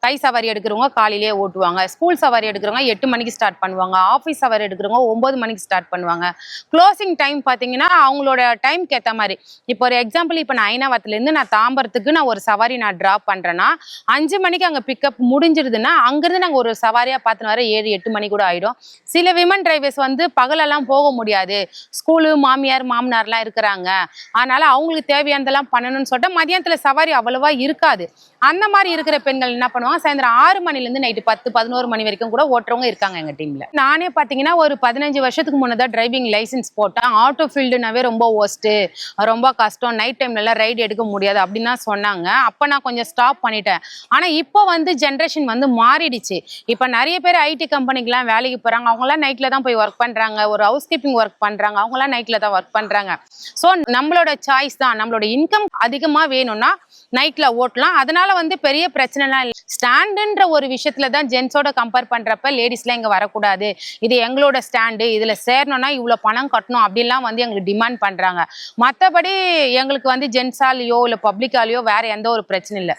கை சவாரி எடுக்கிறவங்க காலையிலேயே ஓட்டுவாங்க, ஸ்கூல் சவாரி எடுக்கிறவங்க 8 மணிக்கு ஸ்டார்ட் பண்ணுவாங்க, ஆஃபீஸ் சவாரி எடுக்கிறவங்க 9 மணிக்கு ஸ்டார்ட் பண்ணுவாங்க. க்ளோசிங் டைம் பார்த்தீங்கன்னா அவங்களோட டைம்க்கு ஏற்ற மாதிரி. இப்போ ஒரு எக்ஸாம்பிள், இப்போ நான் ஐனாவரத்துலேருந்து நான் தாம்பரத்துக்கு நான் ஒரு சவாரி நான் ட்ராப் பண்ணுறேன்னா 5 மணிக்கு அங்கே பிக்கப் முடிஞ்சிருதுன்னா அங்கேருந்து நாங்கள் ஒரு சவாரியாக பார்த்துன்னு வர 7, 8 மணி கூட ஆகிடும். சில விமன் டிரைவர்ஸ் வந்து பகலெல்லாம் போக முடியாது, ஸ்கூலு மாமியார் மாமனார்லாம் இருக்கிறாங்க, அதனால அவங்களுக்கு தேவையானதெல்லாம் பண்ணணும்னு சொல்லிட்டு மதியானத்தில் சவாரி அவ்வளவா இருக்காது. அந்த மாதிரி இருக்கிற பெண்கள் என்ன பண்ணுவாங்க, சாயந்தரம் 6 மணிலேருந்து நைட்டு 10, 11 மணி வரைக்கும் கூட ஓட்டுறவங்க இருக்காங்க எங்கள் டீமில். நானே பார்த்தீங்கன்னா ஒரு 15 வருஷத்துக்கு முன்னதான் டிரைவிங் லைசன்ஸ் போட்டேன். ஆட்டோ ஃபீல்டுனாவே ரொம்ப ஒஸ்ட்டு, ரொம்ப கஷ்டம், நைட் டைம்லலாம் ரைடு எடுக்க முடியாது அப்படின்னு தான் சொன்னாங்க. அப்போ நான் கொஞ்சம் ஸ்டாப் பண்ணிட்டேன். ஆனால் இப்போ வந்து ஜென்ரேஷன் வந்து மாறிடுச்சு. இப்போ நிறைய பேர் ஐடி கம்பெனிக்கெலாம் வேலைக்கு போகிறாங்க, அவங்களாம் நைட்டில் தான் போய் ஒர்க் பண்ணுறாங்க. ஒரு ஹவுஸ் கீப்பிங் ஒர்க் பண்ணுறாங்க, அவங்களாம் நைட்டில் தான் ஒர்க் பண்ணுறாங்க. ஸோ நம்மளோட சாய்ஸ் தான், நம்மளோட இன்கம் அதிகமாக வேணும்னா நைட்டில் ஓட்டலாம். அதனால வந்து பெரிய பிரச்சனைலாம் இல்லை. ஸ்டாண்டுன்ற ஒரு விஷயத்துல தான் ஜென்ஸோட கம்பேர் பண்றப்ப லேடிஸ்லாம் இங்க வரக்கூடாது, இது எங்களோட ஸ்டாண்டு, இதுல சேரணும்னா இவ்வளவு பணம் கட்டணும் அப்படின்லாம் வந்து எங்களுக்கு டிமாண்ட் பண்றாங்க. மற்றபடி எங்களுக்கு வந்து ஜென்ஸாலேயோ இல்லை பப்ளிக்காலேயோ வேற எந்த ஒரு பிரச்சனை இல்லை.